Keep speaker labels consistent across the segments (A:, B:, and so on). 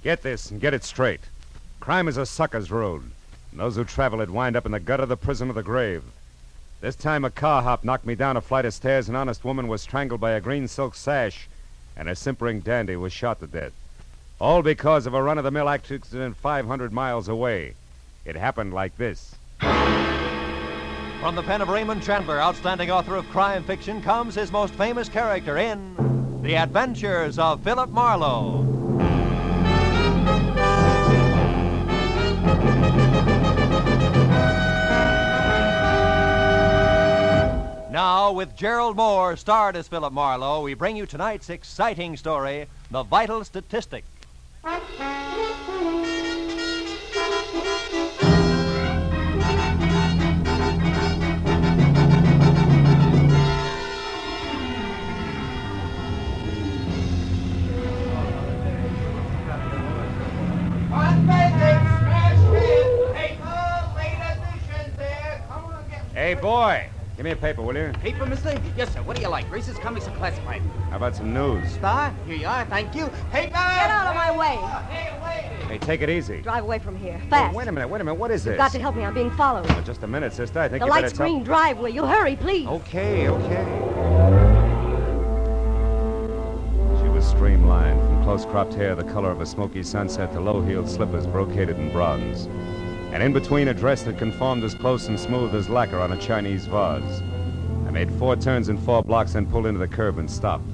A: Get this and get it straight. Crime is a sucker's road. And those who travel it wind up in the gutter, the prison, or the grave. This time a car hop knocked me down a flight of stairs. An honest woman was strangled by a green silk sash. And a simpering dandy was shot to death. All because of a run-of-the-mill accident 500 miles away. It happened like this.
B: From the pen of Raymond Chandler, outstanding author of crime fiction, comes his most famous character in The Adventures of Philip Marlowe. Now, with Gerald Moore, starred as Philip Marlowe, we bring you tonight's exciting story, The Vital Statistic.
A: Hey, boy. Give me a paper, will you?
C: Paper, mister? Yes, sir. What do you like? Races, comics, or classified?
A: How about some news?
C: Star? Here you are. Thank you. Paper!
D: Get out of my way.
A: Hey, take it easy.
D: Drive away from here. Fast.
A: Oh, wait a minute. What is this?
D: You've got to help me. I'm being followed.
A: Oh, just a minute, sister. I think
D: The
A: you better
D: light's green. Drive, will you? Hurry, please.
A: Okay. She was streamlined, from close-cropped hair the color of a smoky sunset to low-heeled slippers brocaded in bronze. And in between, a dress that conformed as close and smooth as lacquer on a Chinese vase. I made 4 turns in 4 blocks, then pulled into the curb and stopped.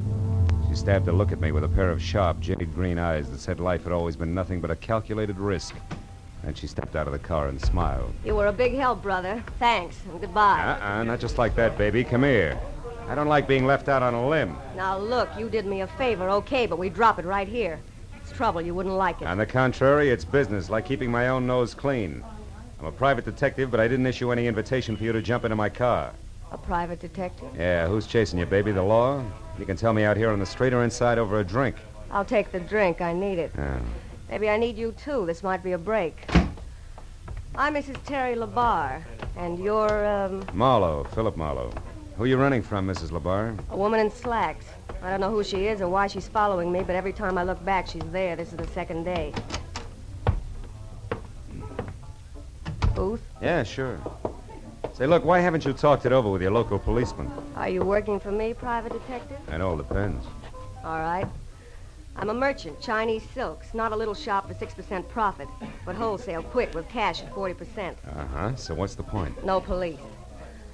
A: She stabbed a look at me with a pair of sharp, jade green eyes that said life had always been nothing but a calculated risk. Then she stepped out of the car and smiled.
D: You were a big help, brother. Thanks, and goodbye.
A: Not just like that, baby. Come here. I don't like being left out on a limb.
D: Now, look, you did me a favor, okay, but we drop it right here. It's trouble. You wouldn't like it.
A: On the contrary, it's business, like keeping my own nose clean. I'm a private detective, but I didn't issue any invitation for you to jump into my car.
D: A private detective?
A: Yeah, who's chasing you, baby? The law? You can tell me out here on the street or inside over a drink.
D: I'll take the drink. I need it.
A: Yeah.
D: Maybe I need you, too. This might be a break. I'm Mrs. Terry LaBarre, and you're,
A: Marlowe, Philip Marlowe. Who are you running from, Mrs. LaBarre?
D: a woman in slacks. I don't know who she is or why she's following me, but every time I look back, she's there. This is the second day. Booth?
A: Yeah, sure. Say, look, why haven't you talked it over with your local policeman?
D: Are you working for me, private detective?
A: It all depends.
D: All right. I'm a merchant, Chinese silks. Not a little shop for 6% profit, but wholesale, quick, with cash at 40%.
A: Uh-huh. So what's the point?
D: No police.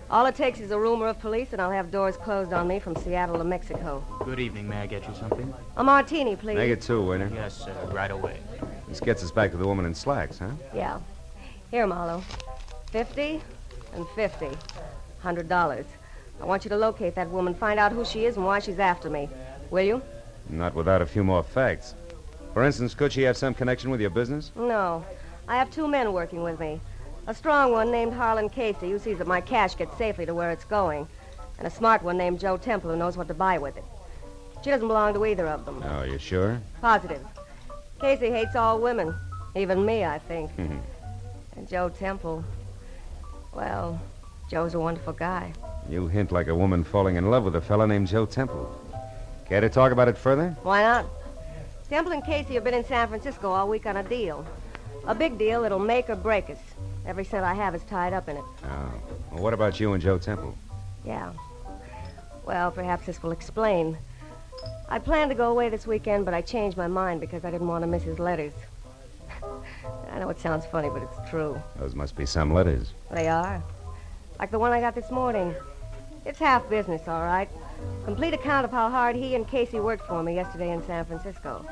D: All it takes is a rumor of police, and I'll have doors closed on me from Seattle to Mexico.
E: Good evening. May I get you something?
D: A martini, please.
A: Make it 2, waiter.
E: Yes, sir. Right away.
A: This gets us back to the woman in slacks, huh?
D: Yeah. Here, Marlowe. 50 and 50. $100. I want you to locate that woman, find out who she is and why she's after me. Will you?
A: Not without a few more facts. For instance, could she have some connection with your business?
D: No. I have 2 men working with me. A strong one named Harlan Casey, who sees that my cash gets safely to where it's going. And a smart one named Joe Temple, who knows what to buy with it. She doesn't belong to either of them.
A: Oh, you sure?
D: Positive. Casey hates all women. Even me, I think. And Joe Temple, well, Joe's a wonderful guy.
A: You hint like a woman falling in love with a fella named Joe Temple. Care to talk about it further?
D: Why not? Temple and Casey have been in San Francisco all week on a deal. A big deal that'll make or break us. Every cent I have is tied up in it.
A: Oh. Well, what about you and Joe Temple?
D: Yeah. Well, perhaps this will explain. I planned to go away this weekend, but I changed my mind because I didn't want to miss his letters. I know it sounds funny, but it's true.
A: Those must be some letters.
D: They are. Like the one I got this morning. It's half business, all right. Complete account of how hard he and Casey worked for me yesterday in San Francisco.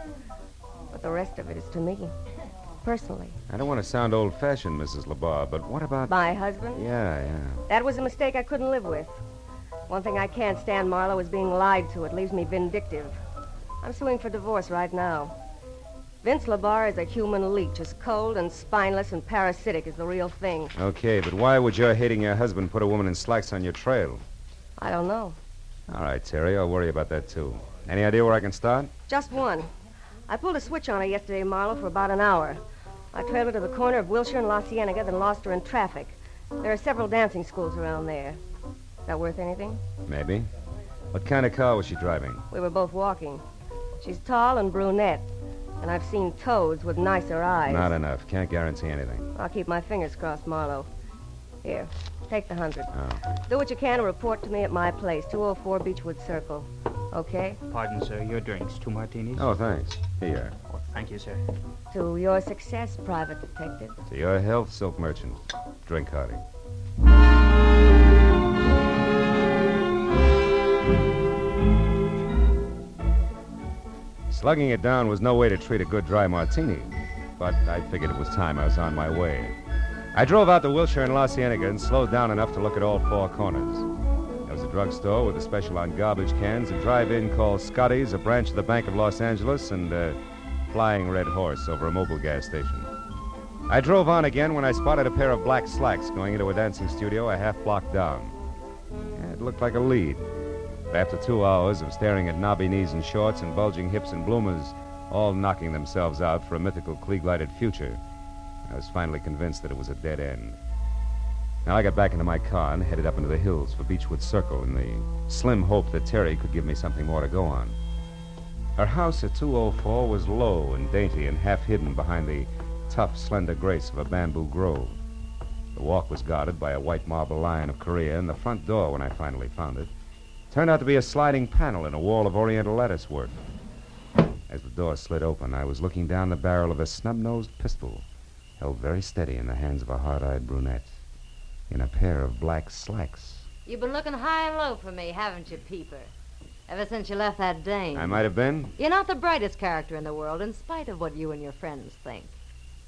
D: But the rest of it is to me, personally.
A: I don't want to sound old-fashioned, Mrs. LaBarre, but what about...
D: My husband?
A: Yeah.
D: That was a mistake I couldn't live with. One thing I can't stand, Marlowe, is being lied to. It leaves me vindictive. I'm suing for divorce right now. Vince LaBarre is a human leech, as cold and spineless and parasitic as the real thing.
A: Okay, but why would your hating your husband put a woman in slacks on your trail?
D: I don't know.
A: All right, Terry, I'll worry about that, too. Any idea where I can start?
D: Just one. I pulled a switch on her yesterday, Marlowe, for about an hour. I trailed her to the corner of Wilshire and La Cienega, then lost her in traffic. There are several dancing schools around there. Is that worth anything?
A: Maybe. What kind of car was she driving?
D: We were both walking. She's tall and brunette. And I've seen toads with nicer eyes.
A: Not enough. Can't guarantee anything.
D: I'll keep my fingers crossed, Marlowe. Here, take the 100.
A: Oh.
D: Do what you can to report to me at my place, 204 Beechwood Circle. Okay?
E: Pardon, sir. Your drinks. 2 martinis?
A: Oh, thanks. Here.
E: Oh, thank you, sir.
D: To your success, Private Detective.
A: To your health, silk merchant. Drink hearty. Slugging it down was no way to treat a good dry martini, but I figured it was time I was on my way. I drove out to Wilshire and La Cienega and slowed down enough to look at all four corners. There was a drugstore with a special on garbage cans, a drive-in called Scotty's, a branch of the Bank of Los Angeles, and a flying red horse over a mobile gas station. I drove on again when I spotted a pair of black slacks going into a dancing studio a half block down. It looked like a lead. But after 2 hours of staring at knobby knees and shorts and bulging hips and bloomers, all knocking themselves out for a mythical Klieg-lighted future, I was finally convinced that it was a dead end. Now I got back into my car and headed up into the hills for Beechwood Circle in the slim hope that Terry could give me something more to go on. Her house at 204 was low and dainty and half hidden behind the tough, slender grace of a bamboo grove. The walk was guarded by a white marble lion of Korea, and the front door, when I finally found it, turned out to be a sliding panel in a wall of oriental lattice work. As the door slid open, I was looking down the barrel of a snub-nosed pistol, held very steady in the hands of a hard-eyed brunette, in a pair of black slacks.
F: You've been looking high and low for me, haven't you, Peeper? Ever since you left that dame.
A: I might have been.
F: You're not the brightest character in the world, in spite of what you and your friends think.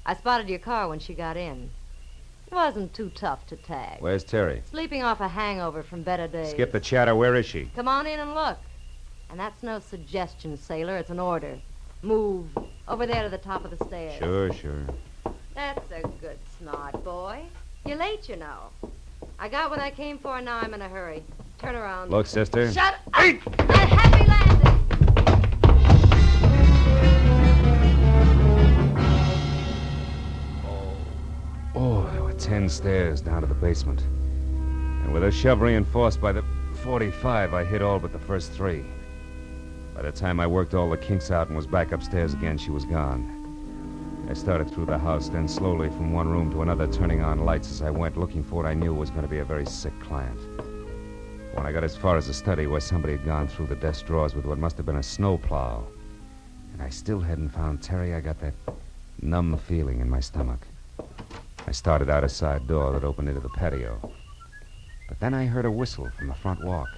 F: I spotted your car when she got in. It wasn't too tough to tag.
A: Where's Terry?
F: Sleeping off a hangover from better days.
A: Skip the chatter. Where is she?
F: Come on in and look. And that's no suggestion, sailor. It's an order. Move. Over there to the top of the stairs.
A: Sure.
F: That's a good smart boy. You're late, you know. I got what I came for, and now I'm in a hurry. Turn around.
A: Look, sister.
F: Shut up! And happy landing!
A: Oh, there were 10 stairs down to the basement. And with a shove reinforced by the 45, I hit all but the first 3. By the time I worked all the kinks out and was back upstairs again, she was gone. I started through the house, then slowly from one room to another, turning on lights as I went, looking for what I knew was going to be a very sick client. When I got as far as the study, where somebody had gone through the desk drawers with what must have been a snowplow, and I still hadn't found Terry, I got that numb feeling in my stomach. I started out a side door that opened into the patio. But then I heard a whistle from the front walk.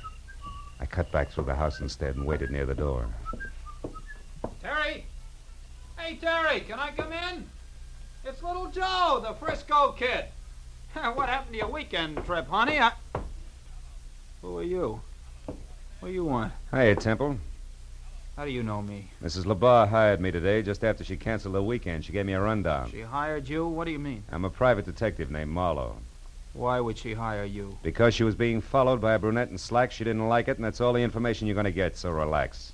A: I cut back through the house instead and waited near the door.
G: Terry! Hey, Terry, can I come in? It's little Joe, the Frisco kid. What happened to your weekend trip, honey? Who are you? What do you want?
A: Hiya, Temple.
G: How do you know me?
A: Mrs. LeBar hired me today just after she canceled the weekend. She gave me a rundown.
G: She hired you? What do you mean?
A: I'm a private detective named Marlowe.
G: Why would she hire you?
A: Because she was being followed by a brunette in slacks, she didn't like it, and that's all the information you're going to get, so relax.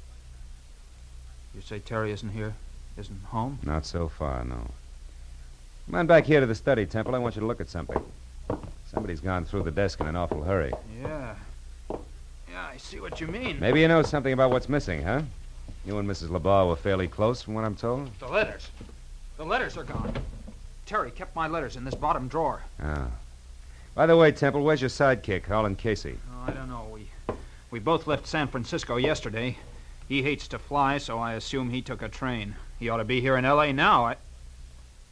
G: You say Terry isn't here? Isn't home?
A: Not so far, no. Come on back here to the study, Temple. I want you to look at something. Somebody's gone through the desk in an awful hurry.
G: Yeah, I see what you mean.
A: Maybe you know something about what's missing, huh? You and Mrs. LeBar were fairly close, from what I'm told.
G: The letters. The letters are gone. Terry kept my letters in this bottom drawer.
A: Ah. By the way, Temple, where's your sidekick, Harlan Casey?
G: Oh, I don't know. We both left San Francisco yesterday. He hates to fly, so I assume he took a train. He ought to be here in L.A. now.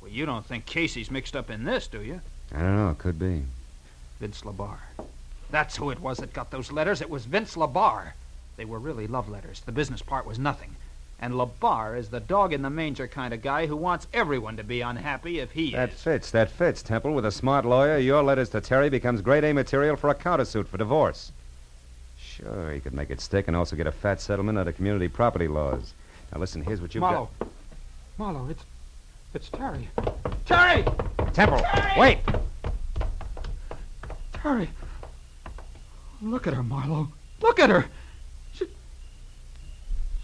G: Well, you don't think Casey's mixed up in this, do you?
A: I don't know. It could be.
G: Vince LeBar. That's who it was that got those letters. It was Vince LeBar. They were really love letters. The business part was nothing. And LeBar is the dog-in-the-manger kind of guy who wants everyone to be unhappy if he
A: That
G: is.
A: fits, Temple. With a smart lawyer, your letters to Terry becomes grade A material for a countersuit for divorce. Sure, he could make it stick and also get a fat settlement under community property laws. Now, listen, here's what you've
G: Marlowe.
A: got.
G: Marlowe, it's Terry. Terry!
A: Temple,
G: Terry!
A: wait!
G: Terry. Look at her, Marlowe. Look at her.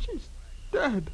G: She's dead.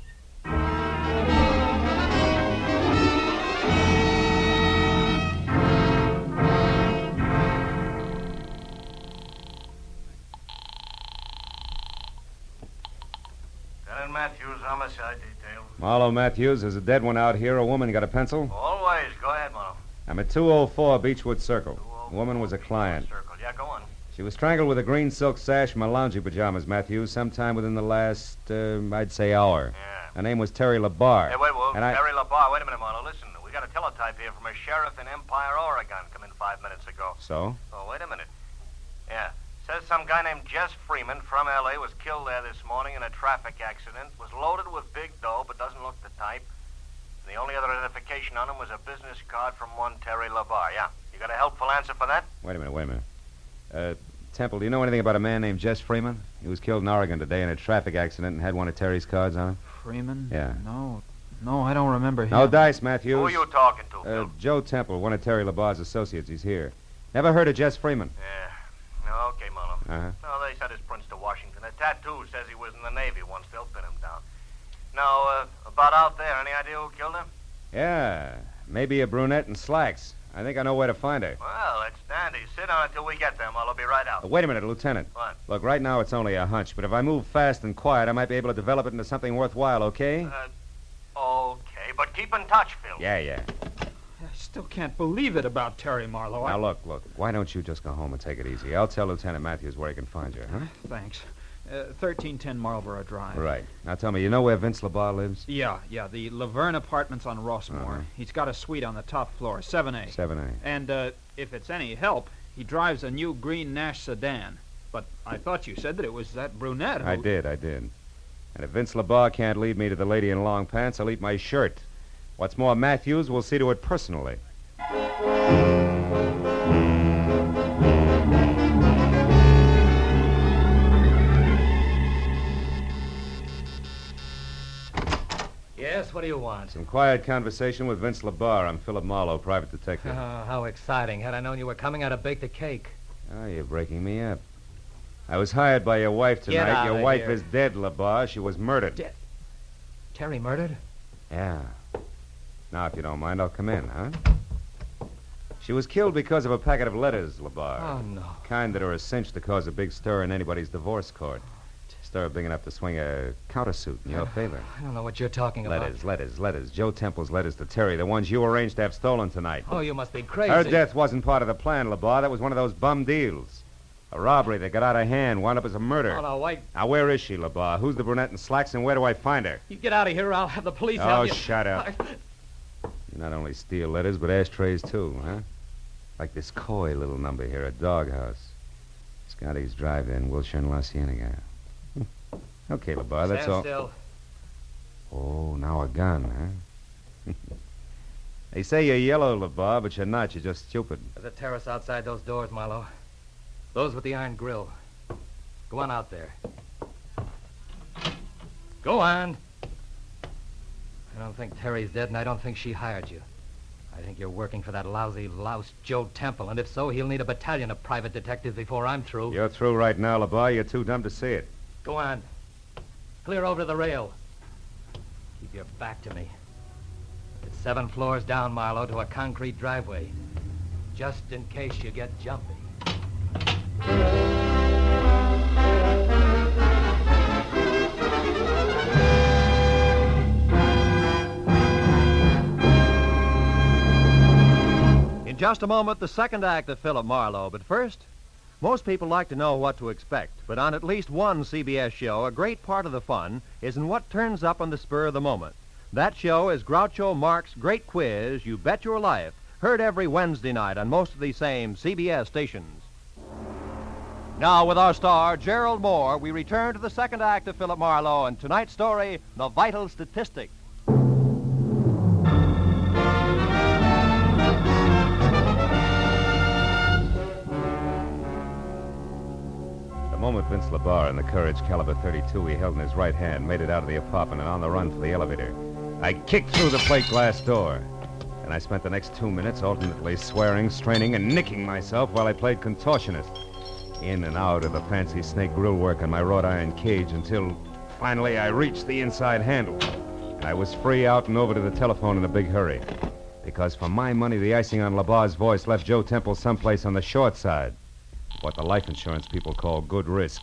H: Matthews, homicide detail.
A: Marlowe Matthews, there's a dead one out here. A woman got a pencil?
H: Always. Go ahead, Marlowe.
A: I'm at 204 Beechwood Circle. The woman was a client.
H: Circle. Yeah, go on.
A: She was strangled with a green silk sash and my loungy pajamas, Matthews, sometime within the last, I'd say, hour.
H: Yeah.
A: Her name was Terry LaBarre.
H: Hey, wait, well,
A: And
H: Terry LaBarre. Wait a minute, Marlowe. Listen, we got a teletype here from a sheriff in Empire, Oregon. Come in 5 minutes ago.
A: So?
H: Oh, wait a minute. Yeah. Says some guy named Jess Freeman from L.A. was killed there this morning in a traffic accident. Was loaded with big dough, but doesn't look the type. And the only other identification on him was a business card from one Terry LaBarre. Yeah. You got a helpful answer for that?
A: Wait a minute. Temple, do you know anything about a man named Jess Freeman? He was killed in Oregon today in a traffic accident and had one of Terry's cards on him.
G: Freeman?
A: Yeah.
G: No, I don't remember him.
A: No dice, Matthews.
H: Who are you talking to, Phil?
A: Joe Temple, one of Terry LaBarre's associates. He's here. Never heard of Jess Freeman?
H: Yeah. No, okay, Marlowe.
A: Uh-huh.
H: No, they sent his prints to Washington. A tattoo says he was in the Navy once. They'll pin him down. Now, about out there, any idea who killed him?
A: Yeah, maybe a brunette in slacks. I think I know where to find her.
H: Well, it's dandy. Sit down until we get there, Marlowe. I'll be right out.
A: Wait a minute, Lieutenant.
H: What?
A: Look, right now it's only a hunch, but if I move fast and quiet, I might be able to develop it into something worthwhile, okay?
H: Okay, but keep in touch, Phil.
A: Yeah.
G: I still can't believe it about Terry Marlowe.
A: Now, look. Why don't you just go home and take it easy? I'll tell Lieutenant Matthews where he can find you, huh?
G: Thanks. 1310 Marlborough Drive.
A: Right. Now, tell me, you know where Vince LaBarre lives?
G: Yeah, the Laverne Apartments on Rossmore.
A: Uh-huh.
G: He's got a suite on the top floor, 7A.
A: 7A.
G: And, if it's any help, he drives a new green Nash sedan. But I thought you said that it was that brunette who...
A: I did. And if Vince LaBarre can't lead me to the lady in long pants, I'll eat my shirt. What's more, Matthews will see to it personally.
I: Yes, what do you want?
A: Some quiet conversation with Vince LaBarre. I'm Philip Marlowe, private detective.
I: Oh, how exciting. Had I known you were coming, I'd have baked a cake.
A: Oh, you're breaking me up. I was hired by your wife tonight.
I: Get out
A: Your
I: of
A: wife
I: here.
A: is dead, LaBarre. She was murdered.
I: Dead? Terry murdered?
A: Yeah. Now, if you don't mind, I'll come in, huh? She was killed because of a packet of letters, LaBarre.
I: Oh, no.
A: Kind that are a cinch to cause a big stir in anybody's divorce court. Stir big enough to swing a countersuit in your favor.
I: I don't know what you're talking about.
A: Letters. Joe Temple's letters to Terry, the ones you arranged to have stolen tonight.
I: Oh, you must be crazy.
A: Her death wasn't part of the plan, LaBarre. That was one of those bum deals. A robbery that got out of hand, wound up as a murder.
I: Oh, no, wait.
A: Now, where is she, LaBarre? Who's the brunette in slacks, and where do I find her?
I: You get out of here or I'll have the police
A: Oh,
I: help you.
A: shut up. You not only steal letters, but ashtrays, too, huh? Like this coy little number here, a doghouse. Scotty's Drive-In, Wilshire and La Cienega. Okay, LaBarre, that's
I: Stand
A: all.
I: still.
A: Oh, now a gun, huh? They say you're yellow, LaBarre, but you're not. You're just stupid.
I: There's a terrace outside those doors, Marlowe. Those with the iron grill. Go on out there. Go on. I don't think Terry's dead, and I don't think she hired you. I think you're working for that lousy louse Joe Temple, and if so, he'll need a battalion of private detectives before I'm through.
A: You're through right now, LaBarre. You're too dumb to see it.
I: Go on. Clear over to the rail. Keep your back to me. It's 7 floors down, Marlowe, to a concrete driveway. Just in case you get jumpy.
B: In just a moment, the second act of Philip Marlowe. But first, most people like to know what to expect. But on at least one CBS show, a great part of the fun is in what turns up on the spur of the moment. That show is Groucho Marx's Great Quiz, You Bet Your Life, heard every Wednesday night on most of these same CBS stations. Now, with our star, Gerald Moore, we return to the second act of Philip Marlowe and tonight's story, The Vital Statistic.
A: The moment Vince LaBarre and the Courage caliber .32 he held in his right hand made it out of the apartment and on the run for the elevator, I kicked through the plate glass door. And I spent the next 2 minutes alternately swearing, straining, and nicking myself while I played contortionist. In and out of the fancy snake grill work on my wrought iron cage until finally I reached the inside handle. I was free out and over to the telephone in a big hurry. Because for my money, the icing on LaBarre's voice left Joe Temple someplace on the short side. What the life insurance people call good risk.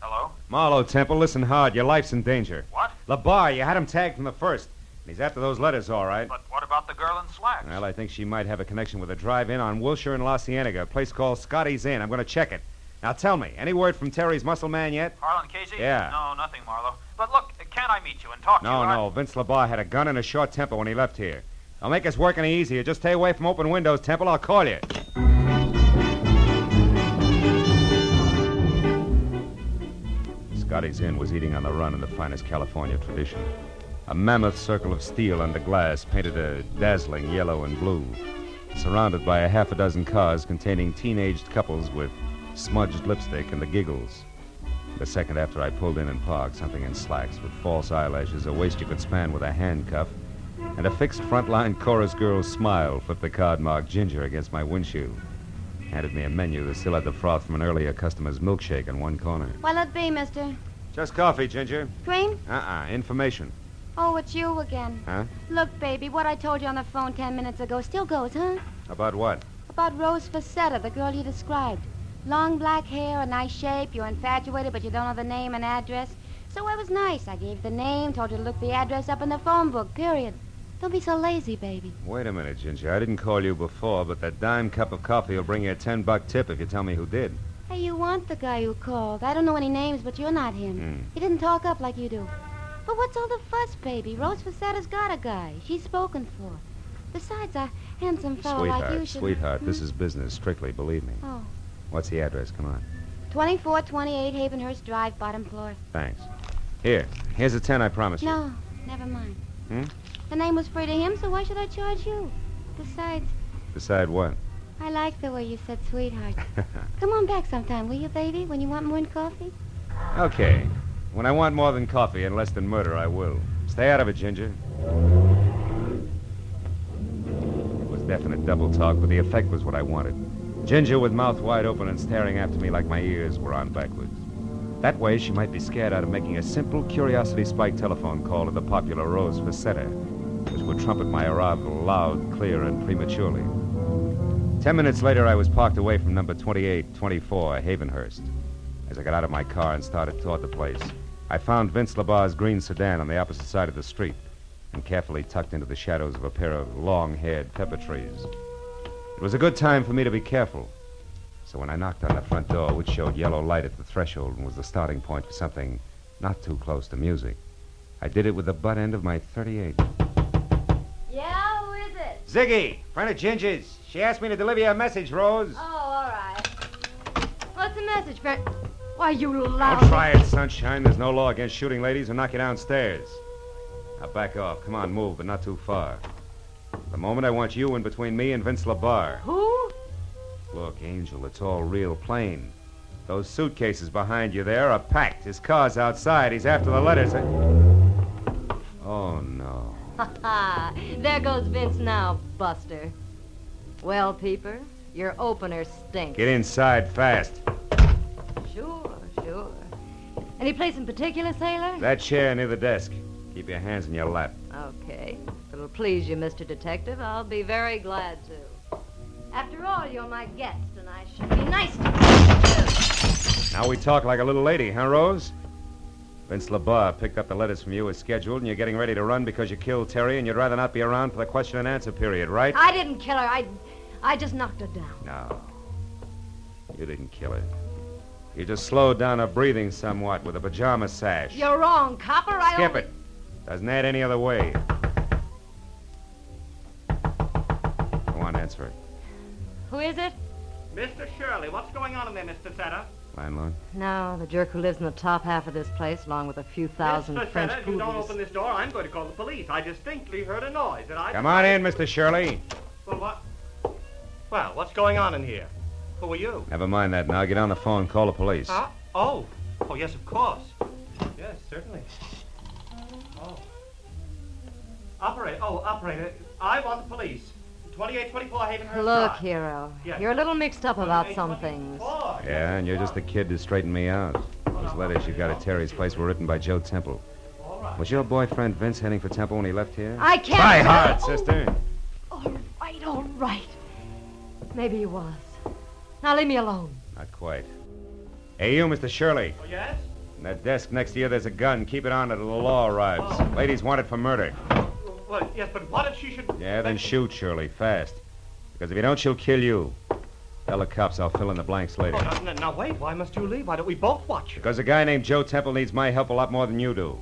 H: Hello?
A: Marlowe, Temple, listen hard. Your life's in danger.
G: What?
A: LeBar, you had him tagged from the first. He's after those letters, all right.
G: But what about the girl in slacks?
A: Well, I think she might have a connection with a drive-in on Wilshire and La Cienega, a place called Scotty's Inn. I'm going to check it. Now, tell me, any word from Terry's muscle man yet?
G: Harlan Casey?
A: Yeah.
G: No, nothing, Marlowe. But look, can't I meet you and talk to you?
A: No. Vince LeBar had a gun and a short temper when he left here. I'll make us work any easier. Just stay away from open windows, Temple. I'll call you. Scotty's Inn was eating on the run in the finest California tradition. A mammoth circle of steel under glass painted a dazzling yellow and blue, surrounded by a half a dozen cars containing teenaged couples with smudged lipstick and the giggles. The second after I pulled in and parked, something in slacks with false eyelashes, a waist you could span with a handcuff, and a fixed frontline chorus girl's smile flipped the card marked Ginger against my windshield. Handed me a menu that still had the froth from an earlier customer's milkshake in one corner.
J: What'll it be, mister?
A: Just coffee, Ginger.
J: Cream?
A: Information.
J: Oh, it's you again.
A: Huh?
J: Look, baby, what I told you on the phone 10 minutes ago still goes, huh?
A: About what?
J: About Rose Facetta, the girl you described. Long black hair, a nice shape, you're infatuated, but you don't know the name and address. So I was nice. I gave you the name, told you to look the address up in the phone book, period. Don't be so lazy, baby.
A: Wait a minute, Ginger. I didn't call you before, but that dime cup of coffee will bring you a $10 tip if you tell me who did.
J: Hey, you want the guy who called. I don't know any names, but you're not him. He didn't talk up like you do. But what's all the fuss, baby? Rose Facetta's got a guy. She's spoken for. Besides, a handsome fellow like you should...
A: Sweetheart, this is business, strictly, believe me.
J: Oh.
A: What's the address? Come on.
J: 2428 Havenhurst Drive, bottom floor.
A: Thanks. Here's a 10 I promised you.
J: No, never mind.
A: Hmm?
J: The name was free to him, so why should I charge you? Besides,
A: Decide what?
J: I like the way you said sweetheart. Come on back sometime, will you, baby, when you want more than coffee?
A: Okay. When I want more than coffee and less than murder, I will. Stay out of it, Ginger. It was definite double talk, but the effect was what I wanted. Ginger with mouth wide open and staring after me like my ears were on backwards. That way, she might be scared out of making a simple curiosity-spiked telephone call to the popular Rose Facetta, which would trumpet my arrival loud, clear, and prematurely. 10 minutes later, I was parked away from number 2824, Havenhurst. As I got out of my car and started toward the place, I found Vince LeBar's green sedan on the opposite side of the street and carefully tucked into the shadows of a pair of long-haired pepper trees. It was a good time for me to be careful. So when I knocked on the front door, which showed yellow light at the threshold and was the starting point for something not too close to music, I did it with the butt end of my .38.
F: Yeah, who is it?
A: Ziggy, friend of Ginger's. She asked me to deliver you a message, Rose.
F: Oh, all right. What's the message, friend? Why, you loud...
A: Don't try it, Sunshine. There's no law against shooting ladies or knock you downstairs. Now back off. Come on, move, but not too far. At the moment, I want you in between me and Vince LeBar.
F: Who?
A: Look, Angel, it's all real plain. Those suitcases behind you there are packed. His car's outside. He's after the letters. Oh, no.
F: Ha ha! There goes Vince now, Buster. Well, Peeper, your opener stinks.
A: Get inside fast.
F: Sure. Any place in particular, sailor?
A: That chair near the desk. Keep your hands in your lap.
F: Okay. If it'll please you, Mr. Detective, I'll be very glad to. After all, you're my guest, and I should be nice to you.
A: Now we talk like a little lady, huh, Rose? Vince LeBar picked up the letters from you as scheduled, and you're getting ready to run because you killed Terry, and you'd rather not be around for the question and answer period, right?
F: I didn't kill her. I just knocked her down.
A: No. You didn't kill her. You just slowed down her breathing somewhat with a pajama sash.
F: You're wrong, copper.
A: Skip it. Doesn't add any other way. Go on, answer it.
F: Who is it?
H: Mr. Shirley, what's going on in there, Mr. Facetta?
A: Landlord?
F: No, the jerk who lives in the top half of this place, along with a few thousand
H: Mr.
F: French
H: Facetta, if you don't
F: poodles.
H: open this door, I'm going to call the police. I distinctly heard a noise, and I...
A: Come on in, Mr. Shirley.
H: Well, what? Well, what's going on in here? Who are you?
A: Never mind that now. Get on the phone. Call the police.
H: Huh? Oh, yes, of course. Yes, certainly. Oh. Operator, I want the police. 2824 Havenhurst
F: Look,
H: Drive.
F: hero,
H: Yes.
F: you're a little mixed up about some things.
A: Yeah, and you're just the kid to straighten me out. Those letters you got at Terry's place were written by Joe Temple. Was your boyfriend Vince heading for Temple when he left here?
F: I can't...
A: Try hard, sister.
F: All right. Maybe he was. Now leave me alone.
A: Not quite. Hey, you, Mr. Shirley.
H: Oh, yes?
A: In that desk next to you, there's a gun. Keep it on until the law arrives. Lady's wanted for murder.
G: Well, yes, but what if she should...
A: Yeah, then shoot, Shirley, fast. Because if you don't, she'll kill you. Tell the cops I'll fill in the blanks later.
E: Now, wait. Why must you leave? Why don't we both watch her?
A: Because a guy named Joe Temple needs my help a lot more than you do.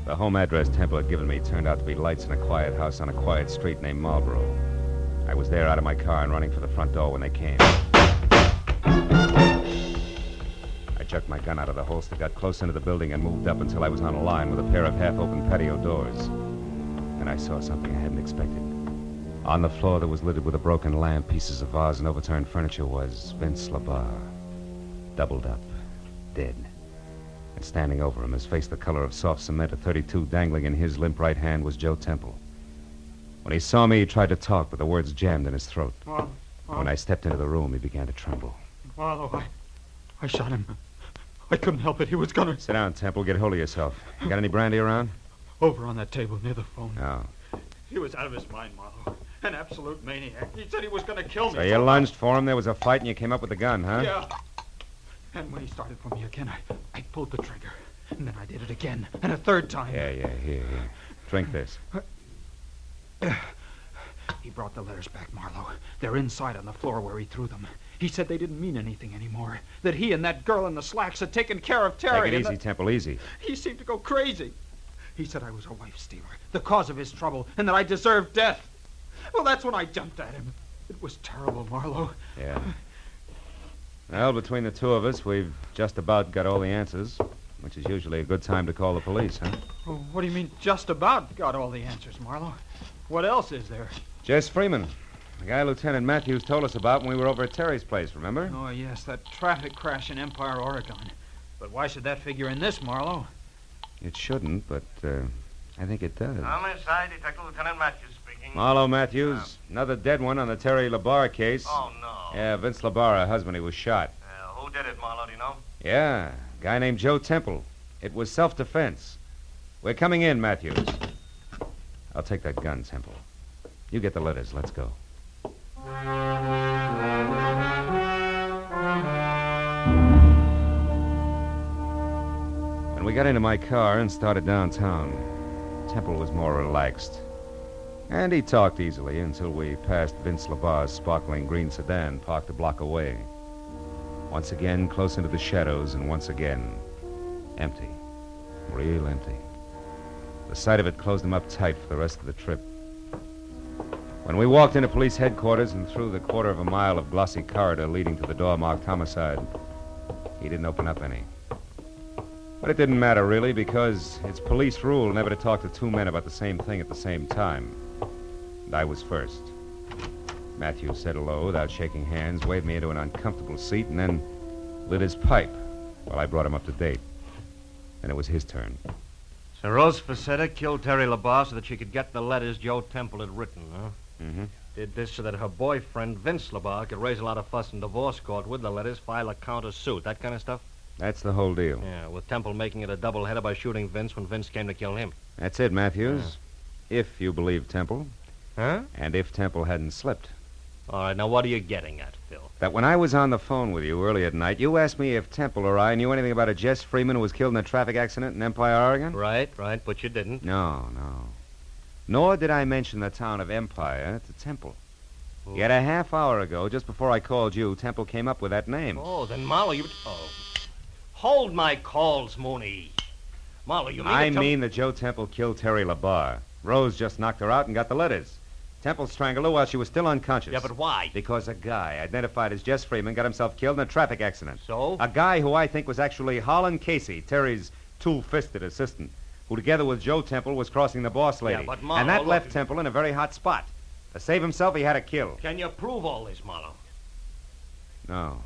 A: The home address Temple had given me turned out to be lights in a quiet house on a quiet street named Marlowe. I was there out of my car and running for the front door when they came. I jerked my gun out of the holster, got close into the building, and moved up until I was on a line with a pair of half-open patio doors. And I saw something I hadn't expected. On the floor that was littered with a broken lamp, pieces of vase, and overturned furniture was Vince LaBarre, doubled up, dead. And standing over him, his face the color of soft cement, a .32 dangling in his limp right hand, was Joe Temple. When he saw me, he tried to talk, but the words jammed in his throat. When I stepped into the room, he began to tremble.
G: Marlowe, I shot him. I couldn't help it. He was gonna...
A: Sit down, Temple. Get hold of yourself. You got any brandy around?
G: Over on that table near the phone.
A: Oh.
G: He was out of his mind, Marlowe. An absolute maniac. He said he was gonna kill me.
A: So you lunged for him, there was a fight, and you came up with the gun, huh?
G: Yeah. And when he started for me again, I pulled the trigger. And then I did it again. And a third time.
A: Yeah, here. Drink this.
G: He brought the letters back, Marlowe. They're inside on the floor where he threw them. He said they didn't mean anything anymore. That he and that girl in the slacks had taken care of Terry.
A: Take it easy, Temple, easy.
G: He seemed to go crazy. He said I was a wife stealer, the cause of his trouble, and that I deserved death. Well, that's when I jumped at him. It was terrible, Marlowe.
A: Yeah. Well, between the two of us, we've just about got all the answers, which is usually a good time to call the police, huh?
G: Oh, what do you mean, just about got all the answers, Marlowe? What else is there?
A: Jess Freeman, the guy Lieutenant Matthews told us about when we were over at Terry's place, remember?
G: Oh, yes, that traffic crash in Empire, Oregon. But why should that figure in this, Marlowe?
A: It shouldn't, but I think it does.
H: Homicide, Detective Lieutenant Matthews speaking.
A: Marlowe Matthews, another dead one on the Terry LaBarre case.
H: Oh, no.
A: Yeah, Vince LaBarre, her husband, he was shot.
H: Who did it, Marlowe, do you know?
A: Yeah, a guy named Joe Temple. It was self-defense. We're coming in, Matthews. I'll take that gun, Temple. You get the letters. Let's go. When we got into my car and started downtown, Temple was more relaxed. And he talked easily until we passed Vince LaBarre's sparkling green sedan parked a block away. Once again, close into the shadows, and once again, empty. Real empty. The sight of it closed him up tight for the rest of the trip. When we walked into police headquarters and through the quarter of a mile of glossy corridor leading to the door marked homicide, he didn't open up any. But it didn't matter, really, because it's police rule never to talk to two men about the same thing at the same time. And I was first. Matthews said hello without shaking hands, waved me into an uncomfortable seat, and then lit his pipe while I brought him up to date. Then it was his turn.
H: So Rose Facetta killed Terry LaBarre so that she could get the letters Joe Temple had written, huh?
A: Mm-hmm.
H: Did this so that her boyfriend, Vince LaBarre, could raise a lot of fuss in divorce court with the letters, file a counter-suit, that kind of stuff?
A: That's the whole deal.
H: Yeah, with Temple making it a double-header by shooting Vince when Vince came to kill him.
A: That's it, Matthews. If you believe Temple.
H: Huh?
A: And if Temple hadn't slipped.
H: All right, now what are you getting at, Phil?
A: That when I was on the phone with you earlier tonight, you asked me if Temple or I knew anything about a Jess Freeman who was killed in a traffic accident in Empire, Oregon?
H: Right, but you didn't.
A: No. Nor did I mention the town of Empire to Temple. Yet a half hour ago, just before I called you, Temple came up with that name.
H: Oh, then Marlowe, you... Oh. Hold my calls, Mooney. Marlowe, you mean...
A: I mean that Joe Temple killed Terry LaBarre. Rose just knocked her out and got the letters. Temple strangled her while she was still unconscious.
H: Yeah, but why?
A: Because a guy identified as Jess Freeman got himself killed in a traffic accident.
H: So?
A: A guy who I think was actually Holland Casey, Terry's tool-fisted assistant, who together with Joe Temple was crossing the boss lady.
H: Yeah, but Marlowe...
A: And that
H: look...
A: left Temple in a very hot spot. To save himself, he had to kill.
H: Can you prove all this, Marlowe?
A: No.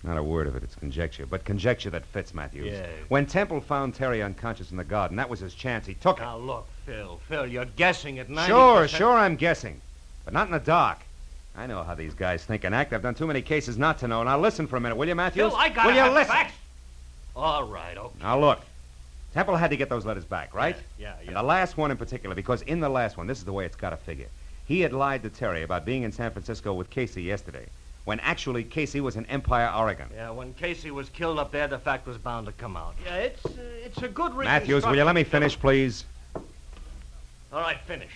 A: Not a word of it. It's conjecture. But conjecture that fits, Matthews.
H: Yeah.
A: When Temple found Terry unconscious in the garden, that was his chance. He took it.
H: Now, look, Phil, you're guessing at 90%.
A: Sure, I'm guessing. But not in the dark. I know how these guys think and act. I've done too many cases not to know. Now, listen for a minute, will you, Matthews?
H: Phil, I gotta
A: will you
H: have
A: listen?
H: facts. All right, okay.
A: Now, look. Temple had to get those letters back, right?
H: Yeah.
A: And the last one in particular, because in the last one, this is the way it's got to figure. He had lied to Terry about being in San Francisco with Casey yesterday, when actually Casey was in Empire, Oregon.
H: Yeah, when Casey was killed up there, the fact was bound to come out.
G: Yeah, it's a good reason.
A: Matthews, will you let me finish, please?
H: All right, finish.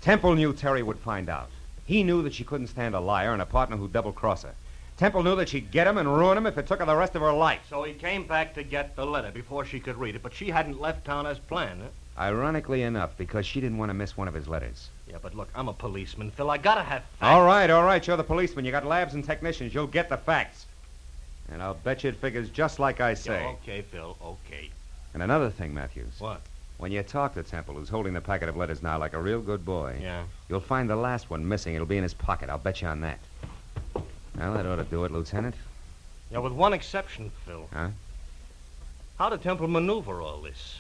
A: Temple knew Terry would find out. He knew that she couldn't stand a liar and a partner who'd double-cross her. Temple knew that she'd get him and ruin him if it took her the rest of her life.
H: So he came back to get the letter before she could read it, but she hadn't left town as planned, huh?
A: Ironically enough, because she didn't want to miss one of his letters.
H: Yeah, but look, I'm a policeman, Phil. I gotta have facts.
A: All right. You're the policeman. You got labs and technicians. You'll get the facts. And I'll bet you it figures just like I say.
H: Yeah, okay, Phil, okay.
A: And another thing, Matthews.
H: What?
A: When you talk to Temple, who's holding the packet of letters now like a real good boy,
H: Yeah.
A: you'll find the last one missing. It'll be in his pocket. I'll bet you on that. Well, that ought to do it, Lieutenant.
H: Yeah, with one exception, Phil.
A: Huh?
H: How did Temple maneuver all this?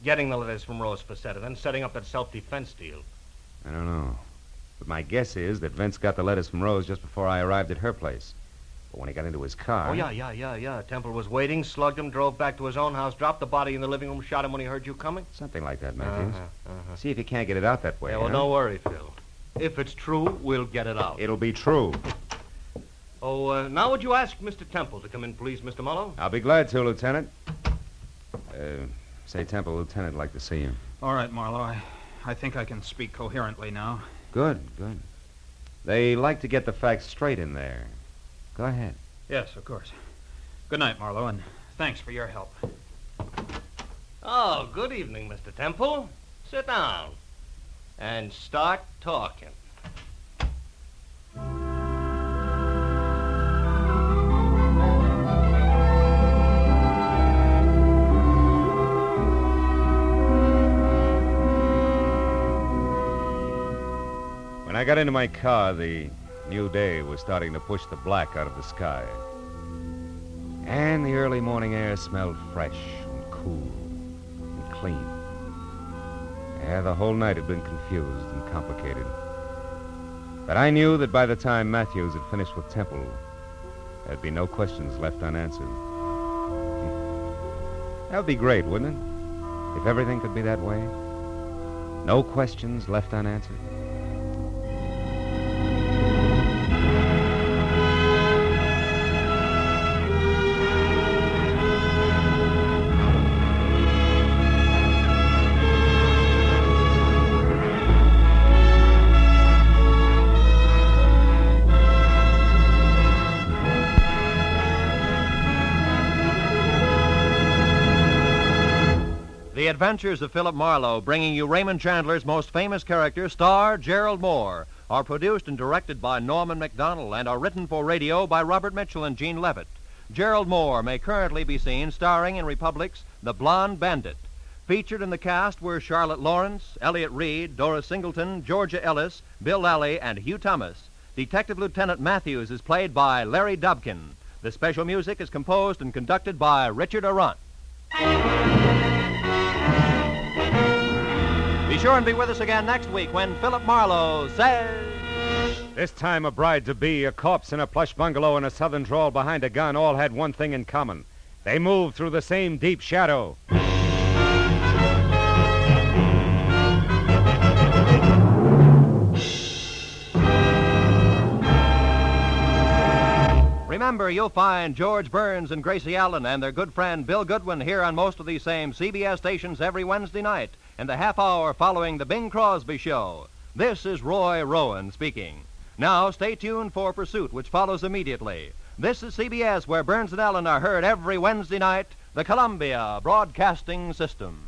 H: Getting the letters from Rose Facetta, then setting up that self-defense deal.
A: I don't know. But my guess is that Vince got the letters from Rose just before I arrived at her place. But when he got into his car...
H: Oh, yeah. Temple was waiting, slugged him, drove back to his own house, dropped the body in the living room, shot him when he heard you coming?
A: Something like that, Matthews.
H: Uh-huh.
A: See if you can't get it out that way.
H: Yeah, well,
A: huh?
H: don't worry, Phil. If it's true, we'll get it out.
A: It'll be true.
H: Oh, now would you ask Mr. Temple to come in, please, Mr. Marlowe?
A: I'll be glad to, Lieutenant. Say, Temple, Lieutenant, would like to see you.
G: All right, Marlowe. I think I can speak coherently now.
A: Good. They like to get the facts straight in there. Go ahead.
G: Yes, of course. Good night, Marlowe, and thanks for your help.
H: Oh, good evening, Mr. Temple. Sit down and start talking.
A: When I got into my car, the new day was starting to push the black out of the sky. And the early morning air smelled fresh and cool and clean. Yeah, the whole night had been confused and complicated. But I knew that by the time Matthews had finished with Temple, there'd be no questions left unanswered. That would be great, wouldn't it? If everything could be that way. No questions left unanswered.
B: The Adventures of Philip Marlowe, bringing you Raymond Chandler's most famous character, star Gerald Moore, are produced and directed by Norman MacDonald and are written for radio by Robert Mitchell and Gene Levitt. Gerald Moore may currently be seen starring in Republic's The Blonde Bandit. Featured in the cast were Charlotte Lawrence, Elliot Reed, Doris Singleton, Georgia Ellis, Bill Lally, and Hugh Thomas. Detective Lieutenant Matthews is played by Larry Dobkin. The special music is composed and conducted by Richard Arant. Be sure and be with us again next week when Philip Marlowe says...
A: This time a bride-to-be, a corpse in a plush bungalow, and a southern drawl behind a gun all had one thing in common. They moved through the same deep shadow.
B: Remember, you'll find George Burns and Gracie Allen and their good friend Bill Goodwin here on most of these same CBS stations every Wednesday night in the half hour following the Bing Crosby Show. This is Roy Rowan speaking. Now, stay tuned for Pursuit, which follows immediately. This is CBS, where Burns and Allen are heard every Wednesday night, the Columbia Broadcasting System.